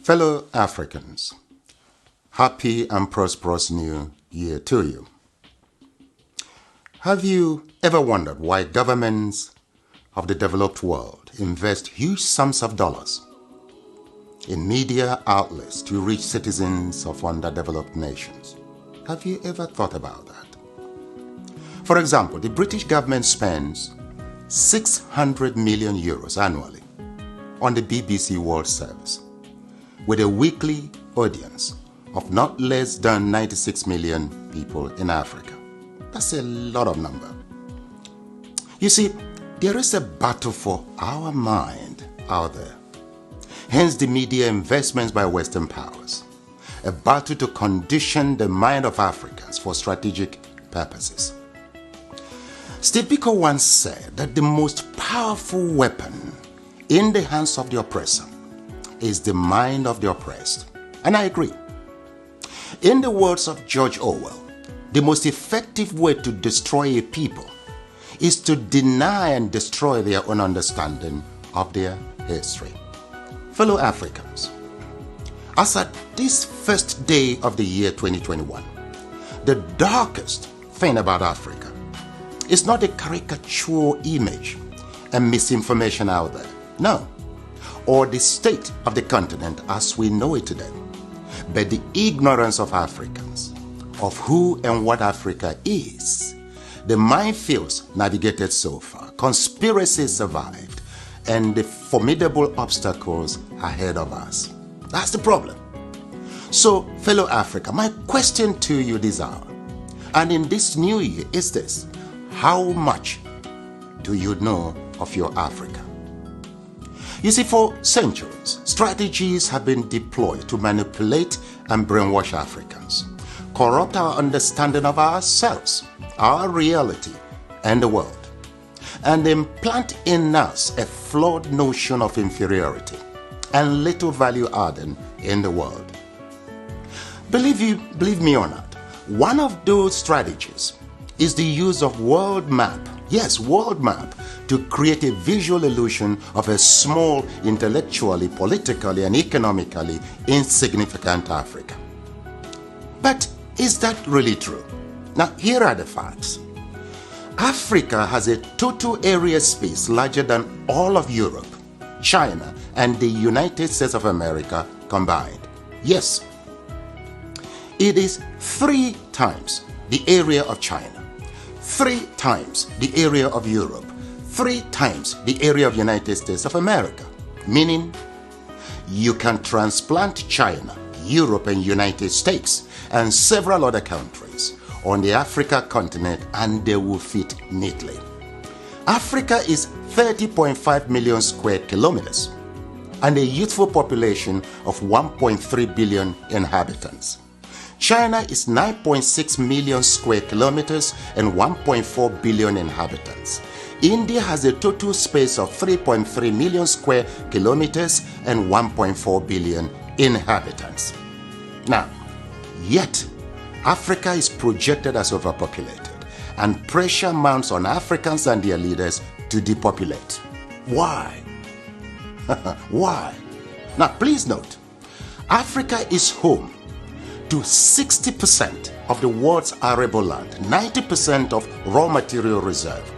Fellow Africans, happy and prosperous new year to you. Have you ever wondered why governments of the developed world invest huge sums of dollars in media outlets to reach citizens of underdeveloped nations? Have you ever thought about that? For example, the British government spends 600 million euros annually on the BBC World Service, with a weekly audience of not less than 96 million people in Africa. That's a lot of number. You see, there is a battle for our mind out there. Hence the media investments by Western powers. A battle to condition the mind of Africans for strategic purposes. Steve Biko once said that the most powerful weapon in the hands of the oppressor is the mind of the oppressed. And I agree. In the words of George Orwell, the most effective way to destroy a people is to deny and destroy their own understanding of their history. Fellow Africans, as at this first day of the year 2021, the darkest thing about Africa is not a caricature image and misinformation out there. No. Or the state of the continent as we know it today, but the ignorance of Africans, of who and what Africa is. The minefields navigated so far, conspiracies survived, and the formidable obstacles ahead of us. That's the problem. So, fellow Africa, my question to you this hour, and in this new year, is this: how much do you know of your Africa? You see, for centuries, strategies have been deployed to manipulate and brainwash Africans, corrupt our understanding of ourselves, our reality, and the world, and implant in us a flawed notion of inferiority and little value adding in the world. Believe me or not, one of those strategies is the use of world map. Yes, world map, to create a visual illusion of a small, intellectually, politically, and economically insignificant Africa. But is that really true? Now, here are the facts. Africa has a total area space larger than all of Europe, China, and the United States of America combined. Yes, it is 3 times the area of China, 3 times the area of Europe, 3 times the area of United States of America. Meaning, you can transplant China, Europe, and United States, and several other countries on the Africa continent, and they will fit neatly. Africa is 30.5 million square kilometers and a youthful population of 1.3 billion inhabitants. China is 9.6 million square kilometers and 1.4 billion inhabitants. India has a total space of 3.3 million square kilometers and 1.4 billion inhabitants. Now, yet, Africa is projected as overpopulated, and pressure mounts on Africans and their leaders to depopulate. Why? Why? Now, please note, Africa is home to 60% of the world's arable land, 90% of raw material reserve,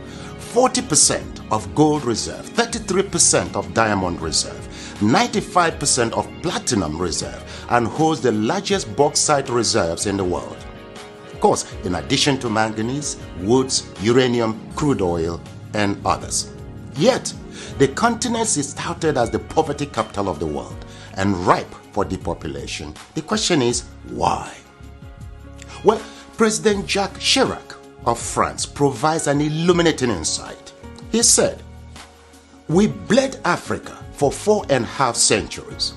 40% of gold reserve, 33% of diamond reserve, 95% of platinum reserve, and holds the largest bauxite reserves in the world. Of course, in addition to manganese, woods, uranium, crude oil, and others. Yet, the continent is touted as the poverty capital of the world and ripe for depopulation. The question is, why? Well, President Jacques Chirac of France provides an illuminating insight. He said, "We bled Africa for 4.5 centuries.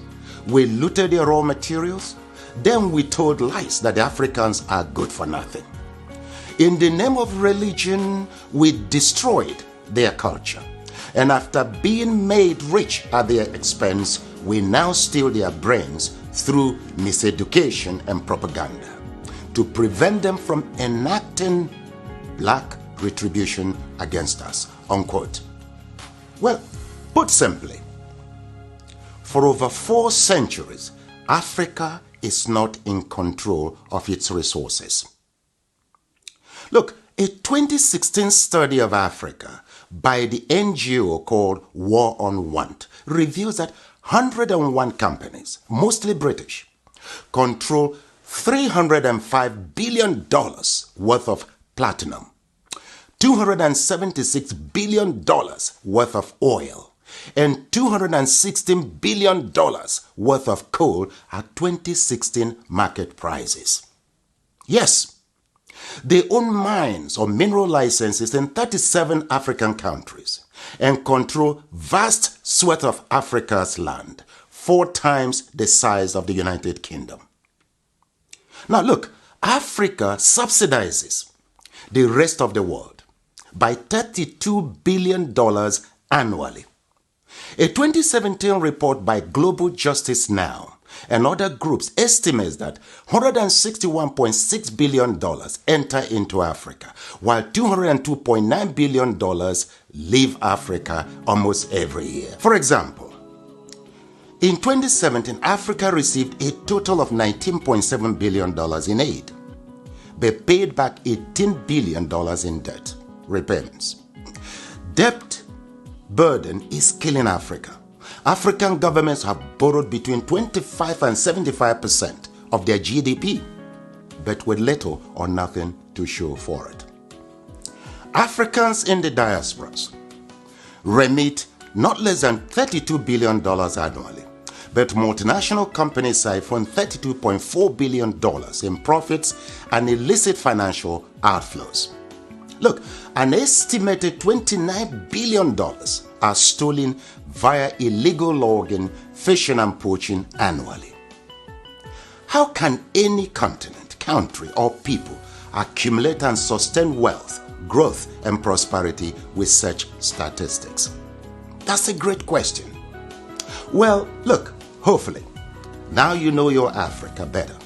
We looted their raw materials, then we told lies that the Africans are good for nothing. In the name of religion, we destroyed their culture. And after being made rich at their expense, we now steal their brains through miseducation and propaganda to prevent them from enacting black retribution against us." Unquote. Well, put simply, for over 4 centuries, Africa is not in control of its resources. Look, a 2016 study of Africa by the NGO called War on Want reveals that 101 companies, mostly British, control $305 billion worth of platinum, $276 billion worth of oil, and $216 billion worth of coal at 2016 market prices. Yes, they own mines or mineral licenses in 37 African countries and control vast swaths of Africa's land, 4 times the size of the United Kingdom. Now look, Africa subsidizes the rest of the world by $32 billion annually. A 2017 report by Global Justice Now and other groups estimates that $161.6 billion enter into Africa, while $202.9 billion leave Africa almost every year. For example, in 2017, Africa received a total of $19.7 billion in aid, but paid back $18 billion in debt repayments. Debt burden is killing Africa. African governments have borrowed between 25 and 75% of their GDP, but with little or nothing to show for it. Africans in the diasporas remit not less than $32 billion annually, but multinational companies siphon $32.4 billion in profits and illicit financial outflows. Look, an estimated $29 billion are stolen via illegal logging, fishing and poaching annually. How can any continent, country or people accumulate and sustain wealth, growth and prosperity with such statistics? That's a great question. Well, look, hopefully, now you know your Africa better.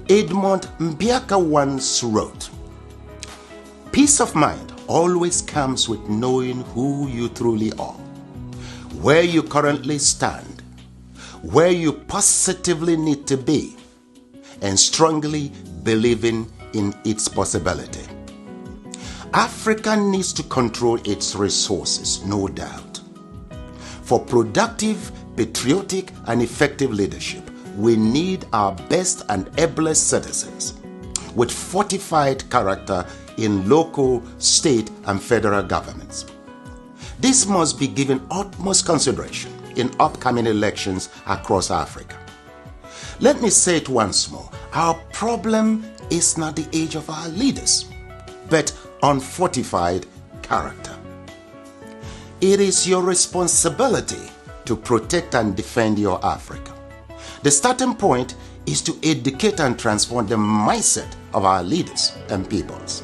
Edmund Mbiaka once wrote, "Peace of mind always comes with knowing who you truly are, where you currently stand, where you positively need to be, and strongly believing in its possibility." Africa needs to control its resources, no doubt. For productive, patriotic, and effective leadership, we need our best and ablest citizens with fortified character in local, state, and federal governments. This must be given utmost consideration in upcoming elections across Africa. Let me say it once more. Our problem is not the age of our leaders, but unfortified character. It is your responsibility to protect and defend your Africa. The starting point is to educate and transform the mindset of our leaders and peoples.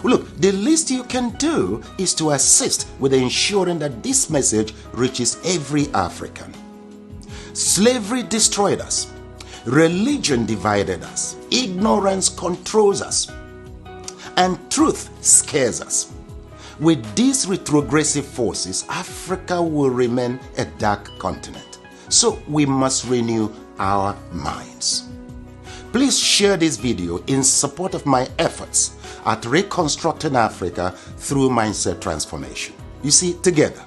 Look, the least you can do is to assist with ensuring that this message reaches every African. Slavery destroyed us. Religion divided us. Ignorance controls us. And truth scares us. With these retrogressive forces, Africa will remain a dark continent. So we must renew our minds. Please share this video in support of my efforts at reconstructing Africa through mindset transformation. You see, together,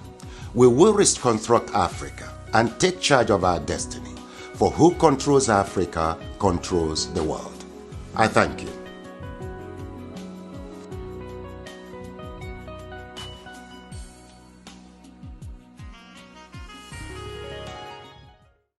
we will reconstruct Africa and take charge of our destiny. For who controls Africa controls the world. I thank you.